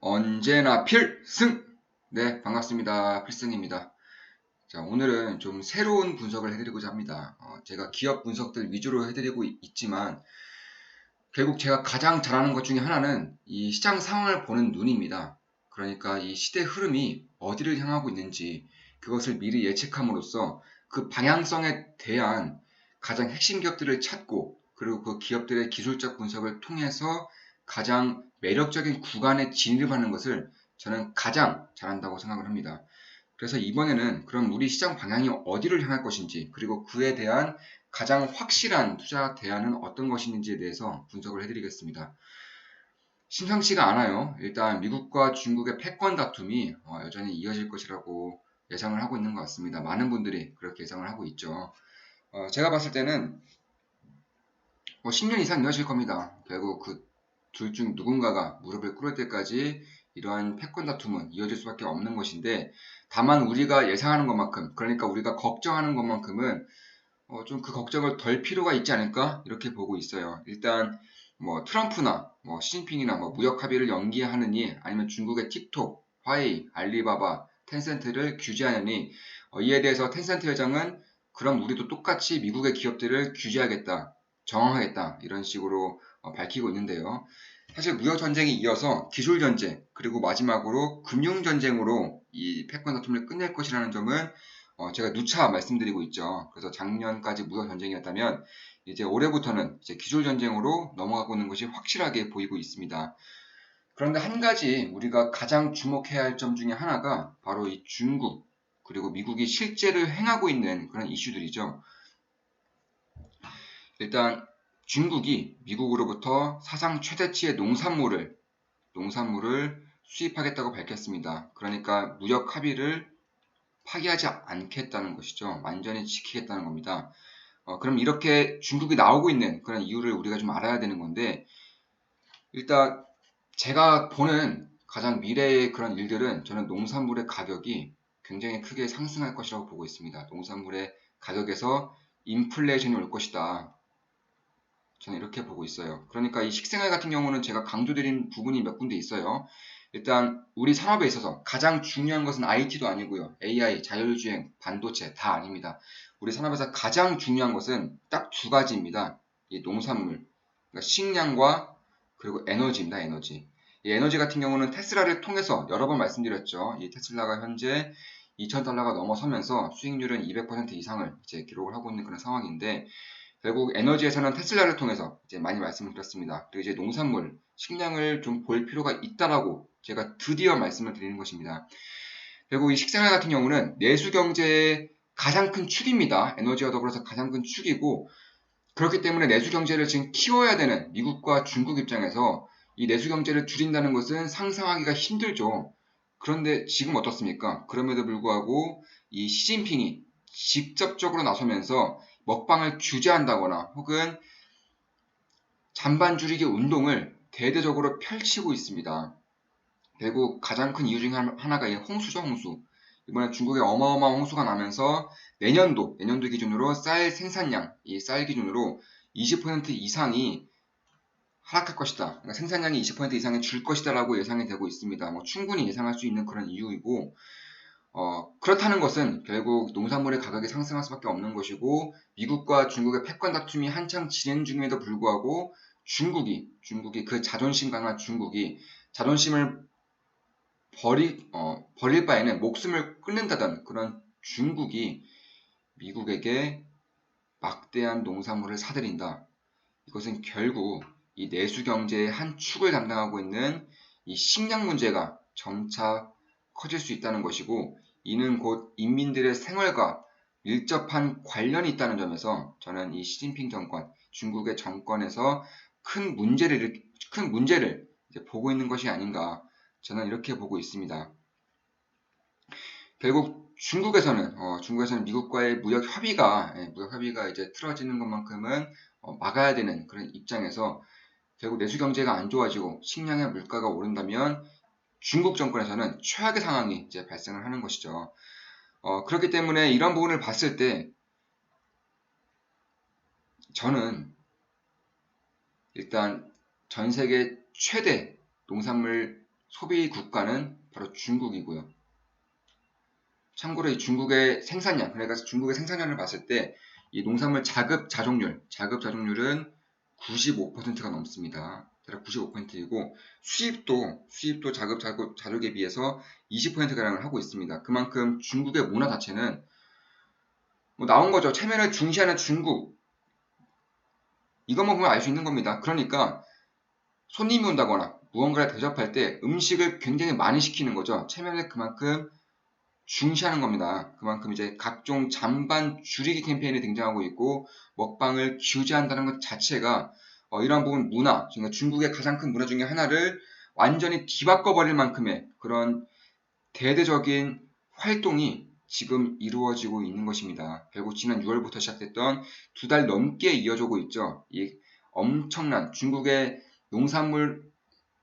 언제나 필승! 네, 반갑습니다. 필승입니다. 자, 오늘은 좀 새로운 분석을 해드리고자 합니다. 제가 기업 분석들 위주로 해드리고 있지만, 결국 제가 가장 잘하는 것 중에 하나는 이 시장 상황을 보는 눈입니다. 그러니까 이 시대 흐름이 어디를 향하고 있는지, 그것을 미리 예측함으로써 그 방향성에 대한 가장 핵심 기업들을 찾고, 그리고 그 기업들의 기술적 분석을 통해서 가장 매력적인 구간에 진입하는 것을 저는 가장 잘한다고 생각을 합니다. 그래서 이번에는 그럼 우리 시장 방향이 어디를 향할 것인지, 그리고 그에 대한 가장 확실한 투자 대안은 어떤 것인지에 대해서 분석을 해드리겠습니다. 심상치가 않아요. 일단 미국과 중국의 패권 다툼이 여전히 이어질 것이라고 예상을 하고 있는 것 같습니다. 많은 분들이 그렇게 예상을 하고 있죠. 제가 봤을 때는 10년 이상 이어질 겁니다. 결국 그 둘 중 누군가가 무릎을 꿇을 때까지 이러한 패권 다툼은 이어질 수밖에 없는 것인데, 다만 우리가 예상하는 것만큼, 그러니까 우리가 걱정하는 것만큼은 좀 그 걱정을 덜 필요가 있지 않을까 이렇게 보고 있어요. 일단 뭐 트럼프나 뭐 시진핑이나 뭐 무역 합의를 연기하느니, 아니면 중국의 틱톡, 화웨이, 알리바바, 텐센트를 규제하느니, 이에 대해서 텐센트 회장은 그럼 우리도 똑같이 미국의 기업들을 규제하겠다, 정황하겠다 이런 식으로 밝히고 있는데요. 사실 무역 전쟁이 이어서 기술 전쟁, 그리고 마지막으로 금융 전쟁으로 이 패권 다툼을 끝낼 것이라는 점은 제가 누차 말씀드리고 있죠. 그래서 작년까지 무역 전쟁이었다면 이제 올해부터는 이제 기술 전쟁으로 넘어가고 있는 것이 확실하게 보이고 있습니다. 그런데 한 가지 우리가 가장 주목해야 할 점 중에 하나가 바로 이 중국, 그리고 미국이 실제로 행하고 있는 그런 이슈들이죠. 일단 중국이 미국으로부터 사상 최대치의 농산물을 수입하겠다고 밝혔습니다. 그러니까 무역 합의를 파기하지 않겠다는 것이죠. 완전히 지키겠다는 겁니다. 그럼 이렇게 중국이 나오고 있는 그런 이유를 우리가 좀 알아야 되는 건데, 일단 제가 보는 가장 미래의 그런 일들은, 저는 농산물의 가격이 굉장히 크게 상승할 것이라고 보고 있습니다. 농산물의 가격에서 인플레이션이 올 것이다. 저는 이렇게 보고 있어요. 그러니까 이 식생활 같은 경우는 제가 강조드린 부분이 몇 군데 있어요. 일단 우리 산업에 있어서 가장 중요한 것은 IT도 아니고요. AI, 자율주행, 반도체 다 아닙니다. 우리 산업에서 가장 중요한 것은 딱 두 가지입니다. 이 농산물, 그러니까 식량과 그리고 에너지입니다. 에너지. 이 에너지 같은 경우는 테슬라를 통해서 여러 번 말씀드렸죠. 이 테슬라가 현재 2,000달러가 넘어서면서 수익률은 200% 이상을 이제 기록을 하고 있는 그런 상황인데, 결국 에너지에서는 테슬라를 통해서 이제 많이 말씀을 드렸습니다. 그리고 이제 농산물, 식량을 좀 볼 필요가 있다라고 제가 드디어 말씀을 드리는 것입니다. 결국 이 식생활 같은 경우는 내수 경제의 가장 큰 축입니다. 에너지와 더불어서 가장 큰 축이고, 그렇기 때문에 내수 경제를 지금 키워야 되는 미국과 중국 입장에서 이 내수 경제를 줄인다는 것은 상상하기가 힘들죠. 그런데 지금 어떻습니까? 그럼에도 불구하고 이 시진핑이 직접적으로 나서면서 먹방을 규제한다거나 혹은 잔반 줄이기 운동을 대대적으로 펼치고 있습니다. 결국 가장 큰 이유 중에 하나가 이 홍수죠, 홍수. 이번에 중국에 어마어마한 홍수가 나면서 내년도 기준으로 쌀 생산량, 이 쌀 기준으로 20% 이상이 하락할 것이다. 그러니까 생산량이 20% 이상이 줄 것이다라고 예상이 되고 있습니다. 뭐 충분히 예상할 수 있는 그런 이유이고, 그렇다는 것은 결국 농산물의 가격이 상승할 수밖에 없는 것이고, 미국과 중국의 패권 다툼이 한창 진행 중임에도 불구하고 중국이 그 자존심 강한 중국이 자존심을 버릴 바에는 목숨을 끊는다던 그런 중국이 미국에게 막대한 농산물을 사들인다. 이것은 결국 이 내수 경제의 한 축을 담당하고 있는 이 식량 문제가 점차 커질 수 있다는 것이고, 이는 곧 인민들의 생활과 밀접한 관련이 있다는 점에서 저는 이 시진핑 정권, 중국의 정권에서 큰 문제를 이제 보고 있는 것이 아닌가, 저는 이렇게 보고 있습니다. 결국 중국에서는 미국과의 무역 합의가 이제 틀어지는 것만큼은 막아야 되는 그런 입장에서, 결국 내수 경제가 안 좋아지고 식량의 물가가 오른다면 중국 정권에서는 최악의 상황이 이제 발생을 하는 것이죠. 그렇기 때문에 이런 부분을 봤을 때 저는 일단 전 세계 최대 농산물 소비 국가는 바로 중국이고요. 참고로 이 중국의 생산량, 그러니까 중국의 생산량을 봤을 때 이 농산물 자급자족률은 95%가 넘습니다. 대략 95%이고 수입도 자급자족에 비해서 20%가량을 하고 있습니다. 그만큼 중국의 문화 자체는 뭐 나온 거죠. 체면을 중시하는 중국. 이것만 보면 알 수 있는 겁니다. 그러니까 손님이 온다거나 무언가를 대접할 때 음식을 굉장히 많이 시키는 거죠. 체면을 그만큼 중시하는 겁니다. 그만큼 이제 각종 잔반 줄이기 캠페인이 등장하고 있고 먹방을 규제한다는 것 자체가 이러한 부분 문화, 그러니까 중국의 가장 큰 문화 중에 하나를 완전히 뒤바꿔버릴 만큼의 그런 대대적인 활동이 지금 이루어지고 있는 것입니다. 결국 지난 6월부터 시작됐던 2달 넘게 이어지고 있죠. 이 엄청난 중국의 농산물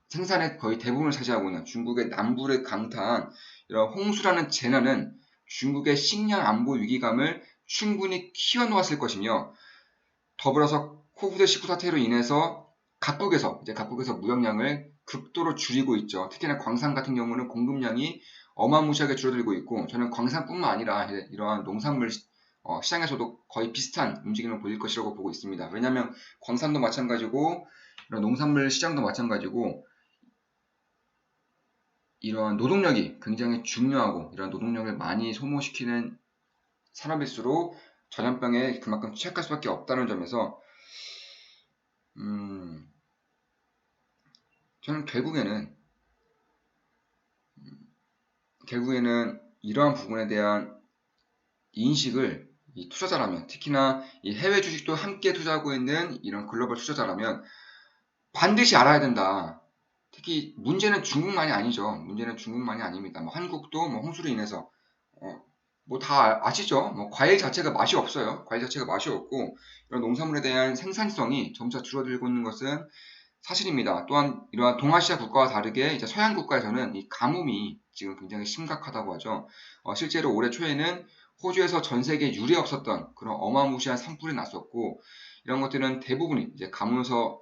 생산의 거의 대부분을 차지하고 있는 중국의 남부를 강타한 이런 홍수라는 재난은 중국의 식량 안보 위기감을 충분히 키워놓았을 것이며 더불어서 코비드19 사태로 인해서 각국에서 무역량을 극도로 줄이고 있죠. 특히나 광산 같은 경우는 공급량이 어마무시하게 줄어들고 있고 저는 광산뿐만 아니라 이러한 농산물 시장에서도 거의 비슷한 움직임을 보일 것이라고 보고 있습니다. 왜냐하면 광산도 마찬가지고 이런 농산물 시장도 마찬가지고 이러한 노동력이 굉장히 중요하고 이런 노동력을 많이 소모시키는 산업일수록 전염병에 그만큼 취약할 수밖에 없다는 점에서 저는 결국에는 이러한 부분에 대한 인식을 이 투자자라면 특히나 이 해외 주식도 함께 투자하고 있는 이런 글로벌 투자자라면 반드시 알아야 된다. 특히 문제는 중국만이 아니죠. 문제는 중국만이 아닙니다. 뭐 한국도 뭐 홍수로 인해서 뭐 다 아시죠? 뭐 과일 자체가 맛이 없어요. 과일 자체가 맛이 없고 이런 농산물에 대한 생산성이 점차 줄어들고 있는 것은 사실입니다. 또한 이러한 동아시아 국가와 다르게 이제 서양 국가에서는 이 가뭄이 지금 굉장히 심각하다고 하죠. 실제로 올해 초에는 호주에서 전 세계에 유례 없었던 그런 어마무시한 산불이 났었고 이런 것들은 대부분이 이제 가뭄에서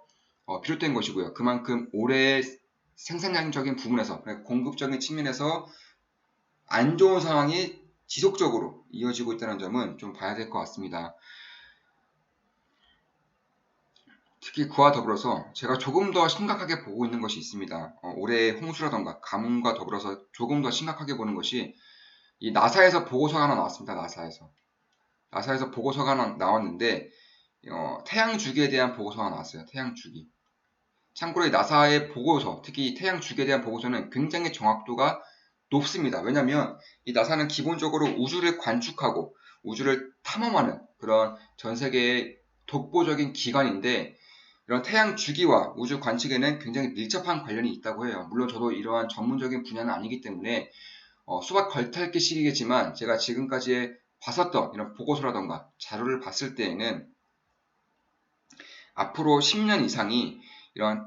비롯된 것이고요. 그만큼 올해 생산량적인 부분에서 공급적인 측면에서 안 좋은 상황이 지속적으로 이어지고 있다는 점은 좀 봐야 될 것 같습니다. 특히 그와 더불어서 제가 조금 더 심각하게 보고 있는 것이 있습니다. 올해 홍수라던가 가뭄과 더불어서 조금 더 심각하게 보는 것이 이 나사에서 보고서가 하나 나왔습니다. 나사에서 보고서가 하나 나왔는데 태양 주기에 대한 보고서가 나왔어요. 태양 주기. 참고로 이 나사의 보고서, 특히 태양 주기에 대한 보고서는 굉장히 정확도가 높습니다. 왜냐하면 이 나사는 기본적으로 우주를 관측하고 우주를 탐험하는 그런 전 세계의 독보적인 기관인데 이런 태양 주기와 우주 관측에는 굉장히 밀접한 관련이 있다고 해요. 물론 저도 이러한 전문적인 분야는 아니기 때문에 수박 걸탈기식이겠지만 제가 지금까지 봤었던 이런 보고서라던가 자료를 봤을 때에는 앞으로 10년 이상이 이런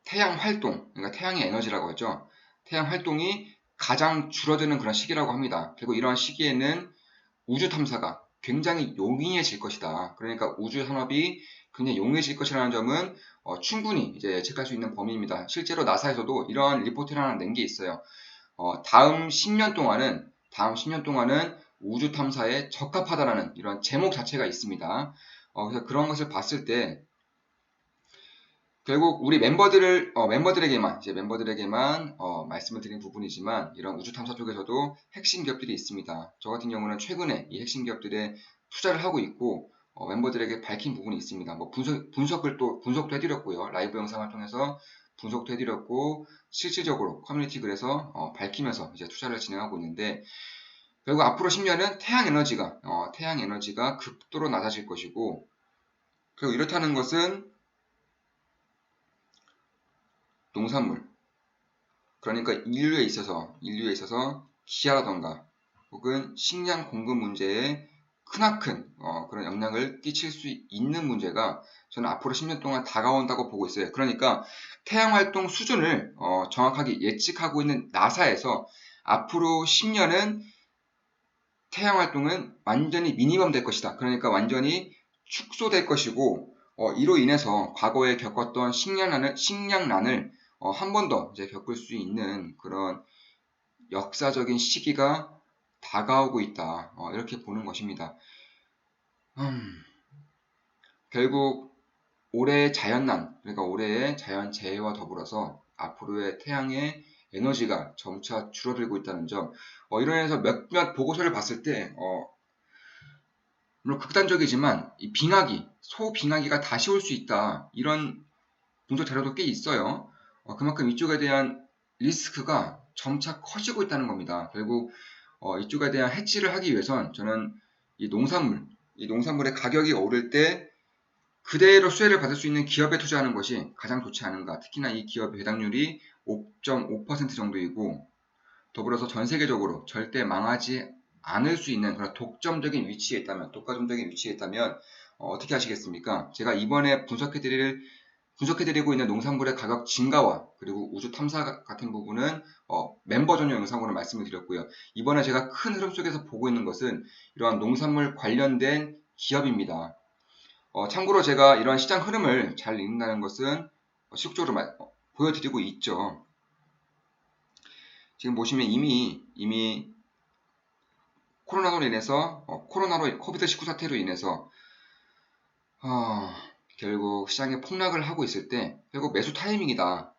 태양 활동, 그러니까 태양의 에너지라고 하죠. 태양 활동이 가장 줄어드는 그런 시기라고 합니다. 그리고 이러한 시기에는 우주 탐사가 굉장히 용이해질 것이다. 그러니까 우주 산업이 굉장히 용이해질 것이라는 점은 충분히 이제 예측할 수 있는 범위입니다. 실제로 나사에서도 이러한 리포트를 하나 낸 게 있어요. 다음 10년 동안은 우주 탐사에 적합하다라는 이런 제목 자체가 있습니다. 그래서 그런 것을 봤을 때 결국 우리 멤버들에게만 말씀을 드린 부분이지만 이런 우주 탐사 쪽에서도 핵심 기업들이 있습니다. 저 같은 경우는 최근에 이 핵심 기업들에 투자를 하고 있고 멤버들에게 밝힌 부분이 있습니다. 뭐 분석도 해드렸고요. 라이브 영상을 통해서 분석도 해드렸고 실질적으로 커뮤니티 글에서 밝히면서 이제 투자를 진행하고 있는데 결국 앞으로 10년은 태양 에너지가 극도로 낮아질 것이고 그리고 이렇다는 것은 농산물 그러니까 인류에 있어서 기아라던가 혹은 식량 공급 문제에 크나큰 그런 영향을 끼칠 수 있는 문제가 저는 앞으로 10년 동안 다가온다고 보고 있어요. 그러니까 태양 활동 수준을 정확하게 예측하고 있는 나사에서 앞으로 10년은 태양 활동은 완전히 미니멈 될 것이다. 그러니까 완전히 축소될 것이고 이로 인해서 과거에 겪었던 식량난을 한 번 더 이제 겪을 수 있는 그런 역사적인 시기가 다가오고 있다. 이렇게 보는 것입니다. 결국 올해의 자연난, 그러니까 올해의 자연재해와 더불어서 앞으로의 태양의 에너지가 점차 줄어들고 있다는 점, 이로 인해서 몇몇 보고서를 봤을 때, 물론 극단적이지만 이 빙하기, 소빙하기가 다시 올 수 있다. 이런 분석 자료도 꽤 있어요. 그만큼 이쪽에 대한 리스크가 점차 커지고 있다는 겁니다. 결국 이쪽에 대한 해치를 하기 위해선 저는 이 농산물의 가격이 오를 때 그대로 수혜를 받을 수 있는 기업에 투자하는 것이 가장 좋지 않은가. 특히나 이 기업의 배당률이 5.5% 정도이고 더불어서 전 세계적으로 절대 망하지 않을 수 있는 그런 독점적인 위치에 있다면, 독과점적인 위치에 있다면 어떻게 하시겠습니까? 제가 이번에 분석해드리고 있는 농산물의 가격 증가와 그리고 우주 탐사 같은 부분은 멤버 전용 영상으로 말씀을 드렸고요. 이번에 제가 큰 흐름 속에서 보고 있는 것은 이러한 농산물 관련된 기업입니다. 참고로 제가 이러한 시장 흐름을 잘 읽는다는 것은 시국적으로 보여드리고 있죠. 지금 보시면 이미 코로나로 인해서 코비드-19 사태로 인해서 결국 시장에 폭락을 하고 있을 때 결국 매수 타이밍이다.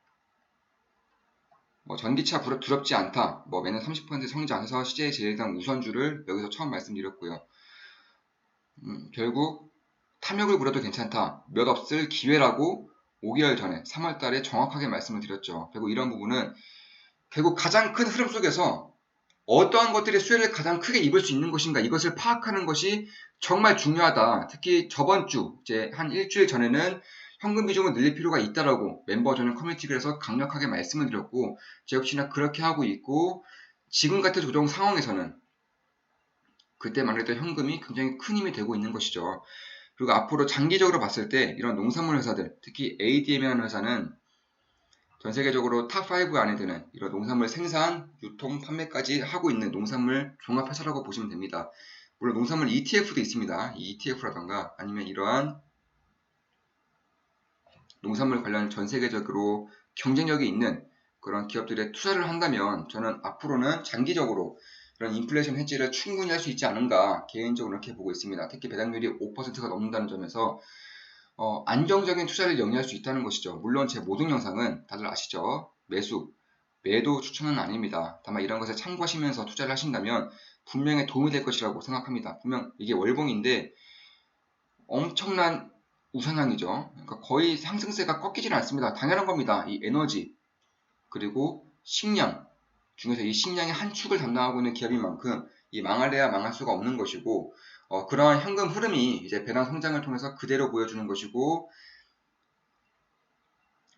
전기차 두렵지 않다. 매년 30% 성장해서 CJ 제일당 우선주를 여기서 처음 말씀드렸고요. 결국 탐욕을 부려도 괜찮다. 몇 없을 기회라고 5개월 전에 3월 달에 정확하게 말씀을 드렸죠. 결국 이런 부분은 결국 가장 큰 흐름 속에서 어떠한 것들이 수혜를 가장 크게 입을 수 있는 것인가 이것을 파악하는 것이 정말 중요하다. 특히 저번 주 이제 한 일주일 전에는 현금 비중을 늘릴 필요가 있다라고 멤버 전용 커뮤니티에서 강력하게 말씀을 드렸고 제 역시나 그렇게 하고 있고 지금 같은 조정 상황에서는 그때 말했던 현금이 굉장히 큰 힘이 되고 있는 것이죠. 그리고 앞으로 장기적으로 봤을 때 이런 농산물 회사들 특히 ADM이라는 회사는 전 세계적으로 탑5 안에 드는 이런 농산물 생산, 유통, 판매까지 하고 있는 농산물 종합회사라고 보시면 됩니다. 물론 농산물 ETF도 있습니다. 이 ETF라던가 아니면 이러한 농산물 관련 전 세계적으로 경쟁력이 있는 그런 기업들에 투자를 한다면 저는 앞으로는 장기적으로 그런 인플레이션 해지를 충분히 할 수 있지 않은가 개인적으로 이렇게 보고 있습니다. 특히 배당률이 5%가 넘는다는 점에서 안정적인 투자를 영위할 수 있다는 것이죠. 물론 제 모든 영상은 다들 아시죠? 매도 추천은 아닙니다. 다만 이런 것에 참고하시면서 투자를 하신다면 분명히 도움이 될 것이라고 생각합니다. 분명 이게 월봉인데 엄청난 우상향이죠. 그러니까 거의 상승세가 꺾이지는 않습니다. 당연한 겁니다. 이 에너지 그리고 식량 중에서 이 식량의 한 축을 담당하고 있는 기업인 만큼 이 망할래야 망할 수가 없는 것이고 그러한 현금 흐름이 이제 배당 성장을 통해서 그대로 보여주는 것이고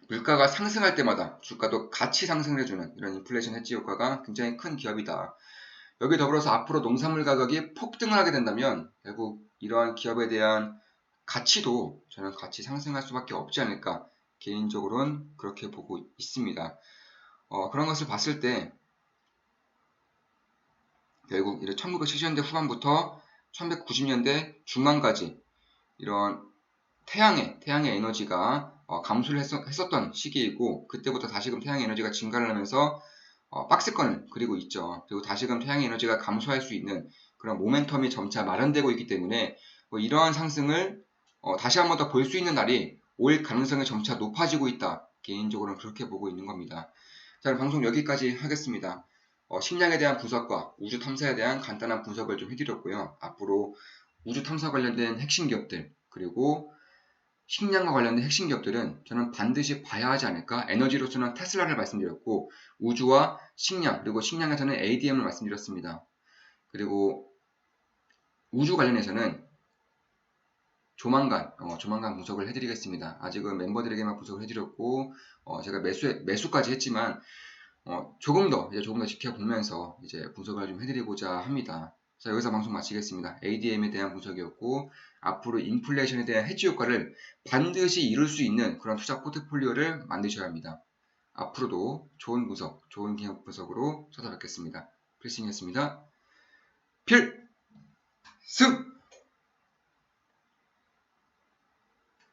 물가가 상승할 때마다 주가도 같이 상승을 해주는 이런 인플레이션 해지 효과가 굉장히 큰 기업이다. 여기 더불어서 앞으로 농산물 가격이 폭등을 하게 된다면 결국 이러한 기업에 대한 가치도 저는 같이 상승할 수밖에 없지 않을까 개인적으로는 그렇게 보고 있습니다. 그런 것을 봤을 때 결국 1970년대 후반부터 1990년대 중반까지 이런 태양의 에너지가 감소를 했었던 시기이고 그때부터 다시금 태양의 에너지가 증가를 하면서 박스권을 그리고 있죠. 그리고 다시금 태양의 에너지가 감소할 수 있는 그런 모멘텀이 점차 마련되고 있기 때문에 이러한 상승을 다시 한 번 더 볼 수 있는 날이 올 가능성이 점차 높아지고 있다. 개인적으로는 그렇게 보고 있는 겁니다. 자, 방송 여기까지 하겠습니다. 식량에 대한 분석과 우주 탐사에 대한 간단한 분석을 좀 해드렸고요. 앞으로 우주 탐사 관련된 핵심 기업들 그리고 식량과 관련된 핵심 기업들은 저는 반드시 봐야 하지 않을까. 에너지로서는 테슬라를 말씀드렸고 우주와 식량 그리고 식량에서는 ADM을 말씀드렸습니다. 그리고 우주 관련해서는 조만간 분석을 해드리겠습니다. 아직은 멤버들에게만 분석을 해드렸고 제가 매수까지 했지만 조금 더 지켜보면서 이제 분석을 좀 해드리고자 합니다. 자, 여기서 방송 마치겠습니다. ADM에 대한 분석이었고 앞으로 인플레이션에 대한 해지 효과를 반드시 이룰 수 있는 그런 투자 포트폴리오를 만드셔야 합니다. 앞으로도 좋은 분석, 좋은 기업 분석으로 찾아뵙겠습니다. 필승이었습니다. 필승!